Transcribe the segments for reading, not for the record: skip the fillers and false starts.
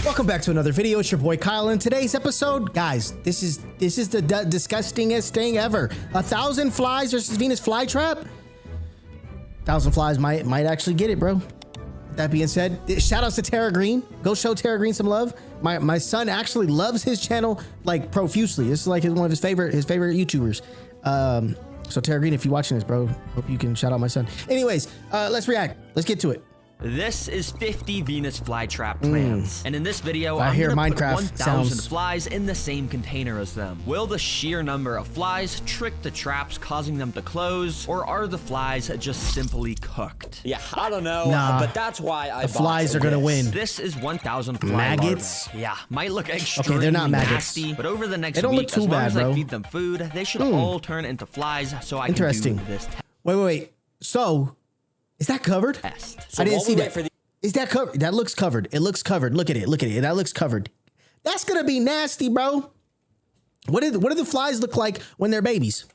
Welcome back to another video. It's your boy Kyle. In today's episode, guys, this is the disgustingest thing ever. 1,000 flies versus Venus Flytrap. 1,000 flies might actually get it, bro. That being said, shout outs to Tara Green. Go show Tara Green some love. My son actually loves his channel like profusely. This is like one of his favorite YouTubers. So Tara Green, if you're watching this, bro, hope you can shout out my son. Anyways, let's react. Let's get to it. This is 50 Venus Flytrap plants, and in this video, I I'm hear gonna put Minecraft 1,000 sounds. flies in the same container as them. Will the sheer number of flies trick the traps, causing them to close, or are the flies just simply cooked? Yeah, I don't know, Nah, but that's why I the flies are gonna win. This is 1,000 fly Maggots? larvae. Yeah, might look extremely Okay, they're not maggots. nasty, but over the next They don't look week, too as long bad, as bro. I feed them food, they should all turn into flies, so I can do this Wait. So, is that covered? test. I didn't see that. For the Is that covered? That looks covered. It looks covered. Look at it. Look at it. That looks covered. That's gonna be nasty, bro. What do the flies look like when they're babies?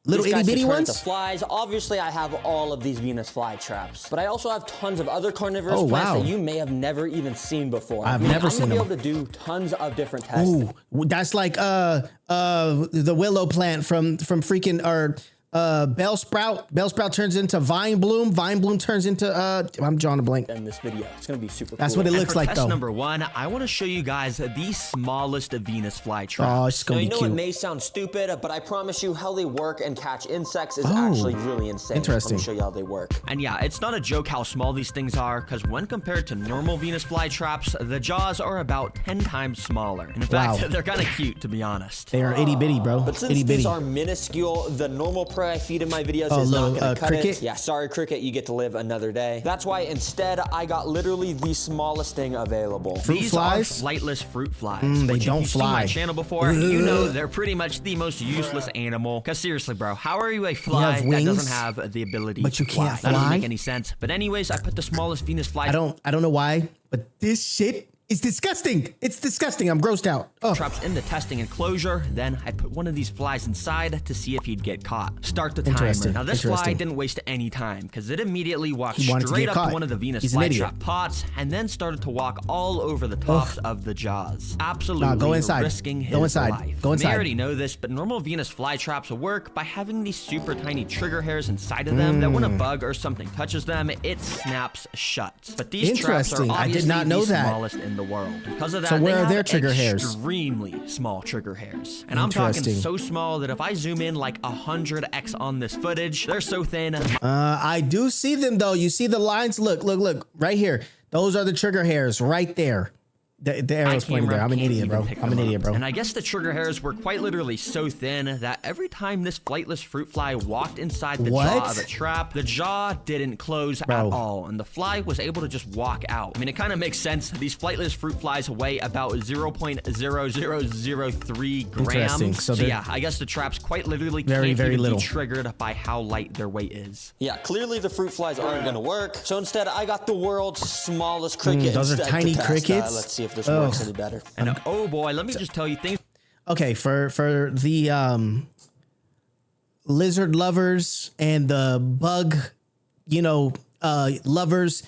Little These itty guys bitty can turn ones? into flies. Obviously, I have all of these Venus flytraps, but I also have tons of other carnivorous Oh, plants wow. that you may have never even seen before. I've never seen I'm them. gonna be able to do tons of different tests. Ooh, that's like the willow plant from freaking bell sprout. Bell sprout turns into vine bloom. Vine bloom turns into I'm drawing a blank. In this video, it's gonna be super That's cool. what it And looks for like test though. number 1, I want to show you guys the smallest of Venus flytraps. Oh, it's Now, gonna you be know cute. it may sound stupid, but I promise you how they work and catch insects is actually really insane. Interesting. Let me show you how they work. And yeah, it's not a joke how small these things are, because when compared to normal Venus flytraps, the jaws are about 10 times smaller. And in fact, Wow. they're kind of cute, to be honest. They are itty bitty, bro. But since Itty bitty. these are minuscule, the normal prey I feed in my videos Oh, is little, not gonna cut cricket? it. Yeah, sorry cricket, you get to live another day. That's why instead I got literally the smallest thing available. Fruit These flies? are flightless fruit flies. They which don't if you've seen my fly. channel before, you know they're pretty much the most useless animal. Because seriously, bro, how are you a fly have that wings, doesn't have the ability but you to fly? can't That doesn't fly? make any sense. But anyways, I put the smallest Venus fly I don't know why, but this shit is disgusting. It's disgusting. I'm grossed out. Oh. traps in the testing enclosure. Then I put one of these flies inside to see if he'd get caught. Start the timer. Interesting, Now this fly interesting. didn't waste any time because it immediately walked He wanted to straight get up caught. to one of the Venus He's an idiot. flytrap pots and then started to walk all over the tops of the jaws. Absolutely go inside. risking his Go inside. life. Go inside. You may already know this, but normal Venus flytraps work by having these super tiny trigger hairs inside of them that when a bug or something touches them, it snaps shut. But these traps are Interesting. I did obviously not know the that. smallest in the world. Because of that, So where they are have their trigger hairs? Extremely small trigger hairs. And I'm talking Interesting. so small that if I zoom in like 100x on this footage, they're so thin. I do see them though. You see the lines? Look right here. Those are the trigger hairs right there. The arrow's pointing there. I'm an idiot, bro. I'm an idiot, bro. And I guess the trigger hairs were quite literally so thin that every time this flightless fruit fly walked inside the jaw of a trap, the jaw didn't close at all, and the fly was able to just walk out. I mean, it kind of makes sense. These flightless fruit flies weigh about 0.0003 grams. So yeah, I guess the traps quite literally very, can't very even little. be triggered by how light their weight is. Yeah, clearly the fruit flies aren't gonna work. So instead I got the world's smallest cricket. those are instead tiny to test. crickets? Let's see if this works any better. And oh boy, let me just tell you things. Okay, for the lizard lovers and the bug, lovers,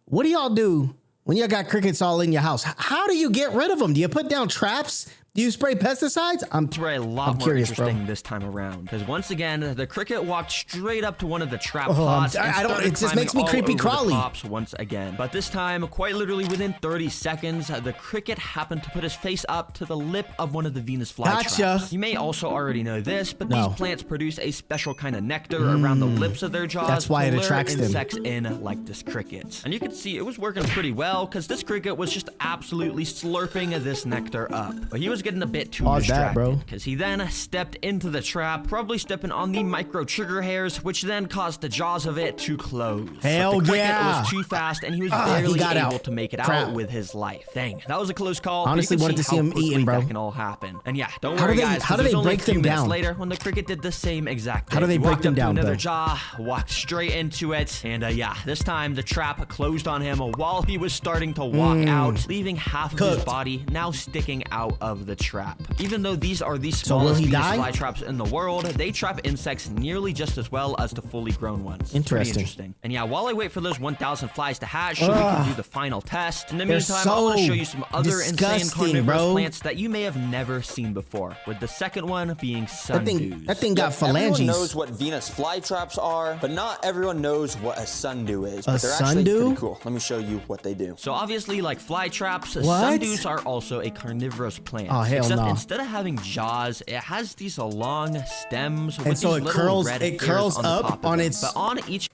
what do y'all do when you got crickets all in your house? How do you get rid of them? Do you put down traps? Do you spray pesticides? It's a lot more curious, interesting bro. this time around because once again the cricket walked straight up to one of the trap Oh, pots. I don't. started It just makes me climbing all creepy over the crawly. tops once again, but this time, quite literally within 30 seconds, the cricket happened to put his face up to the lip of one of the Venus flytraps. Gotcha. You may also already know this, but No. these plants produce a special kind of nectar around the lips of their jaws. That's why to it lure attracts them. insects in like this cricket, and you can see it was working pretty well because this cricket was just absolutely slurping this nectar up, but he was getting a bit too Pause that, bro. because he then stepped into the trap, probably stepping on the micro trigger hairs, which then caused the jaws of it to close. Hell but the cricket yeah. was too fast, and he was He barely got able out. to make it Crap. out with his life. Dang, that was a close call. Honestly, but you can wanted to see how him quickly eating, bro. That can all happen. And yeah, don't How do worry, they- guys. how 'cause do it was they only break a few them minutes down? later when the cricket did the same exact thing. How do they He break walked them up to down, another though? jaw, walked straight into it, and yeah, this time the trap closed on him while he was starting to walk out, leaving half of his Cooked. body now sticking out of the the trap. Even though these are the So will smallest he Venus die? flytraps in the world, they trap insects nearly just as well as the fully grown ones. Pretty interesting. And yeah, while I wait for those 1,000 flies to hatch so we can do the final test, in the meantime, I want to show you some other insane carnivorous plants that you may have never seen before, with the second one being sundews. That thing got phalanges. Everyone knows what Venus flytraps are, but not everyone knows what a sundew is. But they're sundew? actually pretty cool. Let me show you what they do. So obviously, like fly traps, sundews are also a carnivorous plant. Oh, hell except no. instead of having jaws, it has these long stems with And so these it little curls. red It curls hairs on the up top on of its. But on each.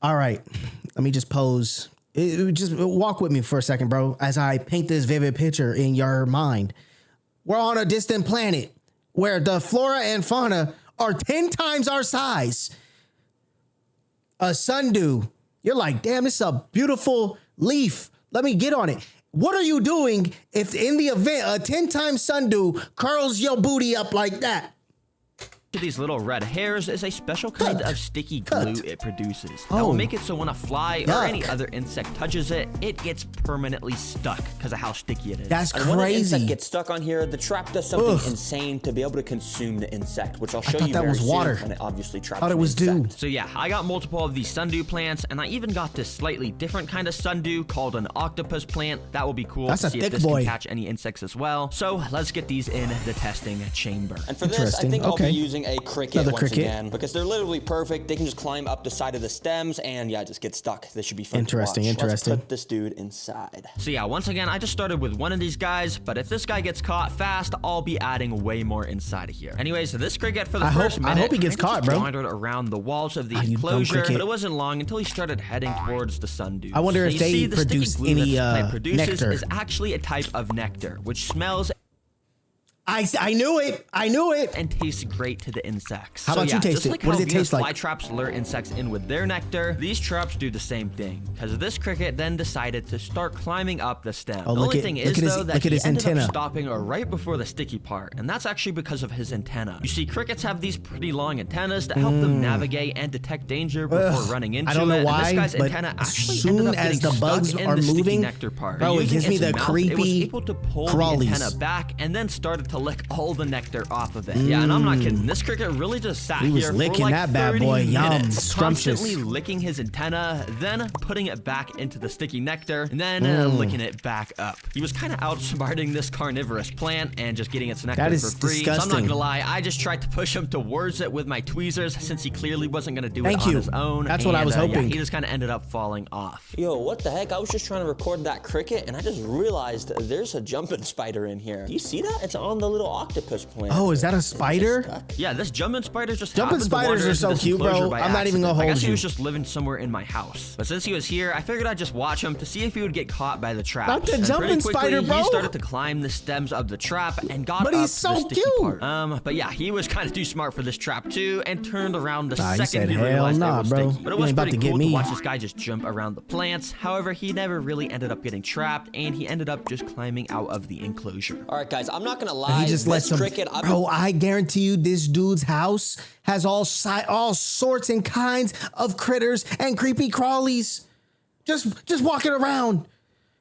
All right, let me just pose. Just walk with me for a second, bro, as I paint this vivid picture in your mind. We're on a distant planet where the flora and fauna are 10 times our size. A sundew. You're like, damn, this is a beautiful leaf. Let me get on it. What are you doing if in the event a 10 times sundew curls your booty up like that? These little red hairs is a special kind of sticky glue it produces that will make it so when a fly or any other insect touches it, it gets permanently stuck because of how sticky it is. That's and crazy. when an insect gets stuck on here, the trap does something insane to be able to consume the insect, which I'll show you very soon when it obviously traps thought it was dew. So yeah, I got multiple of these sundew plants, and I even got this slightly different kind of sundew called an octopus plant. That will be cool to see if this can catch any insects as well. So let's get these in the testing chamber. And for this, I think I'll be using a cricket again, because they're literally perfect. They can just climb up the side of the stems and yeah, just get stuck. This should be fun to watch. Let's put this dude inside. So yeah, once again, I just started with one of these guys, but if this guy gets caught fast, I'll be adding way more inside of here. Anyways, so this cricket for the first minute, I hope he gets caught, bro. Wandered around the walls of the enclosure, but it wasn't long until he started heading towards the sundew. I wonder if they produce any nectar. Is actually a type of nectar, which smells. I knew it. I knew it. And tastes great to the insects. How about you taste it? What does it taste like? Fly traps lure insects in with their nectar. These traps do the same thing. Because this cricket then decided to start climbing up the stem. The only thing is though that he ended up stopping right before the sticky part, and that's actually because of his antenna. You see, crickets have these pretty long antennas that help them navigate and detect danger before running into it. I don't know why, and this guy's but antenna actually as soon as the bugs are moving, bro, it gives me the creepy it was able to pull the antenna back and then started to lick all the nectar off of it. Yeah, and I'm not kidding. This cricket really just sat here for like 30 minutes, constantly licking his antenna, then putting it back into the sticky nectar, and then licking it back up. He was kind of outsmarting this carnivorous plant and just getting its nectar for free. So I'm not gonna lie, I just tried to push him towards it with my tweezers since he clearly wasn't gonna do it on his own. That's what I was hoping. Yeah, he just kind of ended up falling off. Yo, what the heck? I was just trying to record that cricket and I just realized there's a jumping spider in here. Do you see that? It's on the little octopus plant. Oh, is that a spider? Yeah, this jumping spider just jumping spiders are so cute, bro. I'm not even gonna hold you. I guess he was just living somewhere in my house. But since he was here, I figured I'd just watch him to see if he would get caught by the trap. Not the jumping spider, bro. He started to climb the stems of the trap and got up he's so the sticky cute. part. But yeah, he was kind of too smart for this trap too, and turned around the he second said, he realized hell it was bro. sticky. But it was pretty cool to watch this guy just jump around the plants. However, he never really ended up getting trapped, and he ended up just climbing out of the enclosure. All right, guys, I'm not gonna lie. He just lets him. Cricket, bro, I guarantee you, this dude's house has all sorts and kinds of critters and creepy crawlies, just walking around.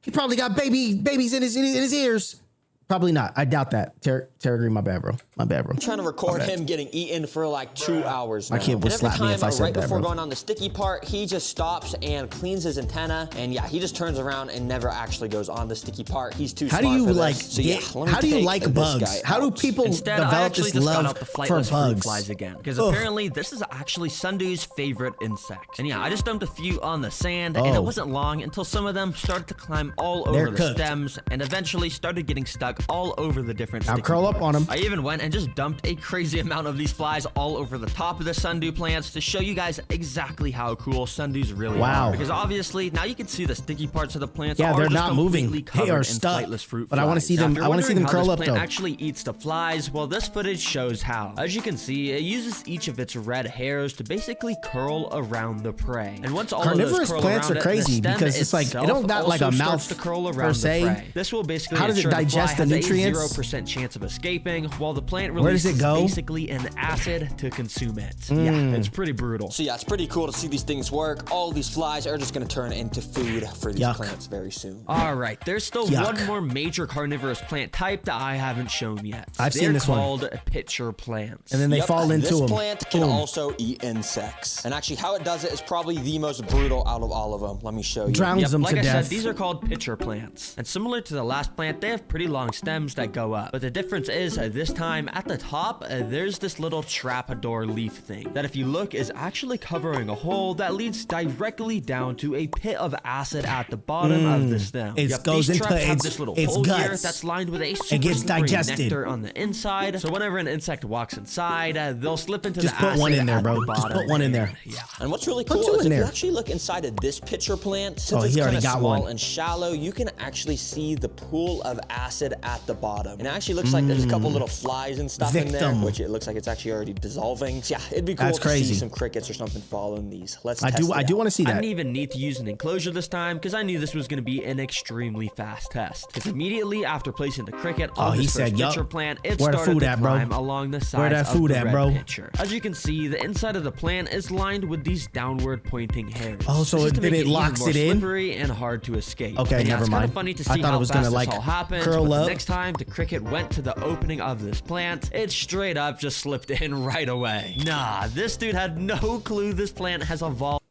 He probably got babies in his ears. Probably not. I doubt that. Terry Green, my bad, bro. My bad, bro. I'm trying to record him getting eaten for like 2 hours now. My kid would slap me if I said right that, before bro. going on the sticky part, he just stops and cleans his antenna, and yeah, he just turns around and never actually goes on the sticky part. He's too smart for this. So yeah, how do you like bugs? How do people develop this love for bugs? Flies again, because apparently this is actually Sundew's favorite insect. And yeah, I just dumped a few on the sand, and it wasn't long until some of them started to climb all over the stems, and eventually started getting stuck all over the different sticky curl up on them. I even went and just dumped a crazy amount of these flies all over the top of the sundew plants to show you guys exactly how cool sundews really are. Because obviously now you can see the sticky parts of the plants. Yeah, are they're just not moving. They are stuck. But I want to see them. I want to see them curl up though. Actually eats the flies. Well, this footage shows how. As you can see, it uses each of its red hairs to basically curl around the prey. And once all carnivorous of those plants are crazy because it's like it don't got like a mouth to curl around per se. This will basically how does it digest the has a nutrients? 0% chance of escaping, while the plant Where does releases it go? basically an acid to consume it. Yeah, it's pretty brutal. So yeah, it's pretty cool to see these things work. All these flies are just gonna turn into food for these plants very soon. All right, there's still one more major carnivorous plant type that I haven't shown yet. I've seen this one. They're called pitcher plants. And then they fall into them. This plant can also eat insects. And actually how it does it is probably the most brutal out of all of them. Let me show you. Drowns them to death. Like I said, these are called pitcher plants. And similar to the last plant, they have pretty long stems that go up. But the difference is this time at the top, there's this little trapdoor leaf thing that if you look is actually covering a hole that leads directly down to a pit of acid at the bottom of the stem. It goes into this little hole guts. here that's lined with a super it gets digested. nectar on the inside. So whenever an insect walks inside, they'll slip into just the put acid one in there, bro. at the Just bottom. put one in there. Yeah. And what's really cool is if you actually look inside of this pitcher plant, since it's kind of small and shallow, you can actually see the pool of acid at the bottom. And it actually looks like there's a couple little flies and stuff in there, which it looks like it's actually already dissolving. So yeah, it'd be cool to see some crickets or something following these. I do want to see that. I didn't even need to use an enclosure this time because I knew this was going to be an extremely fast test. Because immediately after placing the cricket on this first pitcher plant, it started to climb along the sides of the red pitcher. As you can see, the inside of the plant is lined with these downward pointing hairs. Oh, so then it locks it in? Slippery and hard to escape. Okay, never mind. It's kind of funny to see how fast this all happens, curl but up. the next time the cricket went to the opening of this plant, it straight up just slipped in right away. Nah, this dude had no clue this plant has evolved.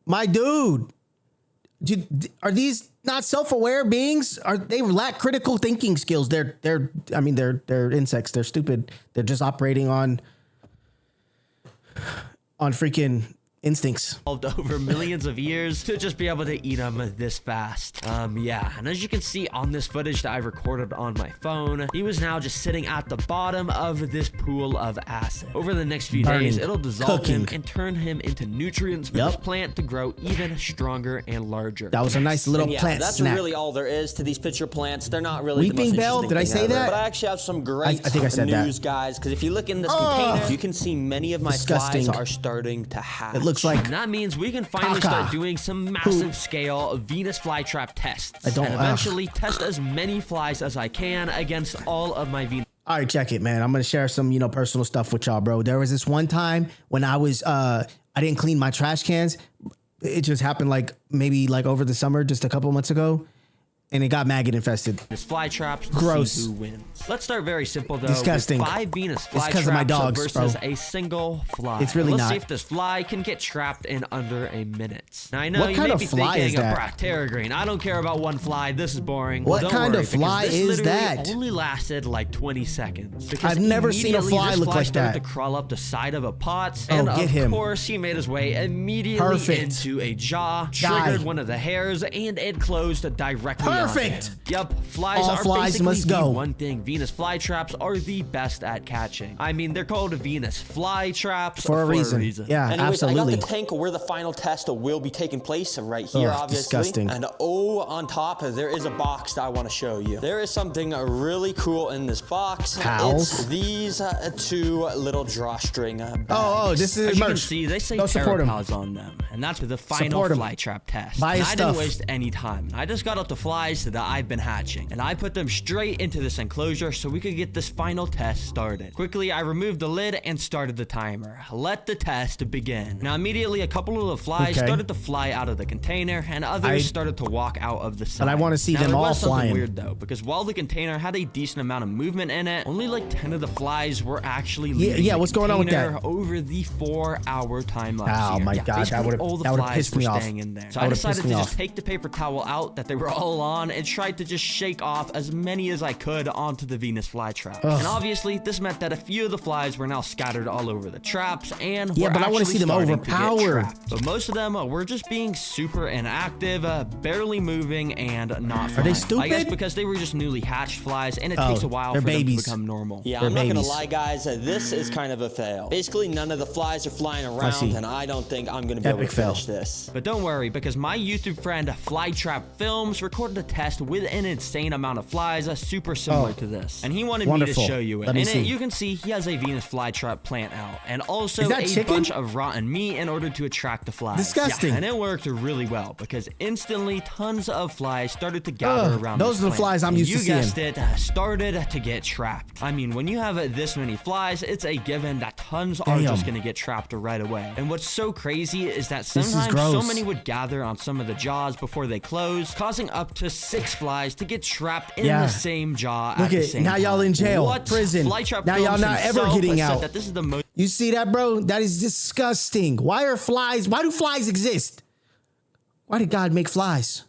My dude, are these not self-aware beings? They lack critical thinking skills? They're insects. They're stupid. They're just operating on freaking instincts. Over millions of years to just be able to eat them this fast. Yeah, and as you can see on this footage that I recorded on my phone, he was now just sitting at the bottom of this pool of acid. Over the next few days, it'll dissolve him and turn him into nutrients for this plant to grow even stronger and larger. That was a nice little plant that's snack. really all there is to these pitcher plants. They're not really Weeping the most Bell, did I say that? But I actually have some great I think I said news, guys, because if you look in this container, you can see many of my flies are starting to hatch. It looks like and that means we can finally start doing some massive scale Venus Flytrap tests. And eventually test as many flies as I can against all of my Venus. All right, check it, man. I'm going to share some, personal stuff with y'all, bro. There was this one time when I was, I didn't clean my trash cans. It just happened maybe over the summer, just a couple months ago. And it got maggot infested. This flytraps. Gross. Who wins. Let's start very simple though. Disgusting. With 5 Venus flytraps because of my dogs, versus bro. a single fly. It's really Let's not. see if this fly can get trapped in under a minute. Now I know what you kind may of be fly thinking, is that? Bracterigreen. I don't care about one fly. This is boring. What Don't kind worry, of fly this is that? Only lasted like 20 seconds. Because I've never seen a fly look like that. To crawl up the side of a pot, Oh, and get him. of course he made his way immediately into a jaw, triggered one of the hairs, and it closed directly on him. Yep, flies are flies must go. One thing Venus flytraps are the best at catching. I mean, they're called Venus flytraps for a reason. Yeah, anyways, absolutely. I got the tank where the final test will be taking place right here, obviously. Disgusting. And on top, there is a box that I want to show you. There is something really cool in this box. It's these 2 little drawstring bags. Oh, this is As merch. you can see, they say Terrapause on them, and that's the final flytrap test. Buy his I didn't waste any time. I just got out the flies that I've been hatching, and I put them straight into this enclosure so we could get this final test started. Quickly, I removed the lid and started the timer. Let the test begin. Now, immediately, a couple of the flies started to fly out of the container, and others started to walk out of the side. But I want to see them all flying. Weird though, because while the container had a decent amount of movement in it, only like 10 of the flies were actually leaving the what's going on with that? over the 4-hour time lapse. Oh my god, that would have pissed me off. In there. So I decided to just take the paper towel out that they were all on and tried to just shake off as many as I could onto the Venus flytrap. And obviously, this meant that a few of the flies were now scattered all over the traps and but I want to see them overpowered. But most of them were just being super inactive, barely moving, and not flying. Are they stupid? I guess because they were just newly hatched flies, and it takes a while for them to become normal. Yeah, I'm not gonna lie, guys. This is kind of a fail. Basically, none of the flies are flying around, and I don't think I'm gonna be able to finish this. But don't worry, because my YouTube friend Flytrap Films recorded a test with an insane amount of flies, super similar to this. And he wanted me to show you it. You can see he has a Venus flytrap plant out, and also a bunch of rotten meat in order to attract the flies. Disgusting. Yeah, and it worked really well because instantly tons of flies started to gather around. Those are the flies I'm used to seeing. You guessed it, started to get trapped. I mean, when you have this many flies, it's a given that tons are just gonna get trapped right away. And what's so crazy is that sometimes so many would gather on some of the jaws before they close, causing up to 6 flies to get trapped in the same jaw at the same time. Now y'all in jail, prison. Now y'all not ever getting out. That this is the most. You see that, bro? That is disgusting. Why do flies exist? Why did God make flies?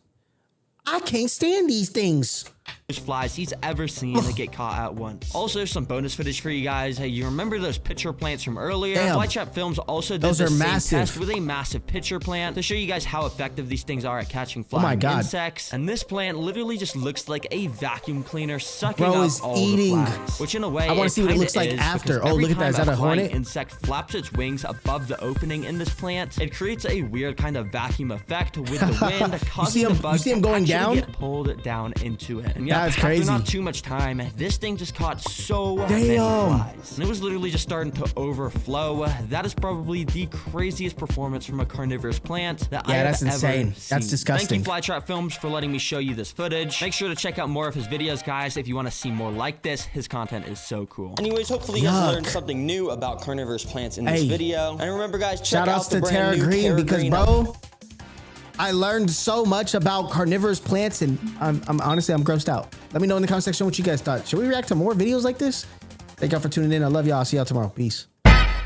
I can't stand these things. Flies he's ever seen to get caught at once. Also, some bonus footage for you guys. Hey, you remember those pitcher plants from earlier? Flytrap Films also did the same test with a massive pitcher plant to show you guys how effective these things are at catching flying insects. And this plant literally just looks like a vacuum cleaner sucking up all the flies. Which in a way, I want to see what it looks like after. Oh, look at that. Is that a hornet? Insect flaps its wings above the opening in this plant. It creates a weird kind of vacuum effect with the wind, causing the bugs to get pulled down into it. And that's crazy. After not too much time, this thing just caught so many flies. And it was literally just starting to overflow. That is probably the craziest performance from a carnivorous plant that I have that's insane. Ever seen. That's disgusting. Thank you, Flytrap Films, for letting me show you this footage. Make sure to check out more of his videos, guys, if you want to see more like this. His content is so cool. Anyways, hopefully you guys learned something new about carnivorous plants in this video. And remember, guys, check out the brand new Terra because, bro, I learned so much about carnivorous plants, and I'm honestly grossed out. Let me know in the comment section what you guys thought. Should we react to more videos like this? Thank y'all for tuning in. I love y'all. I'll see y'all tomorrow. Peace.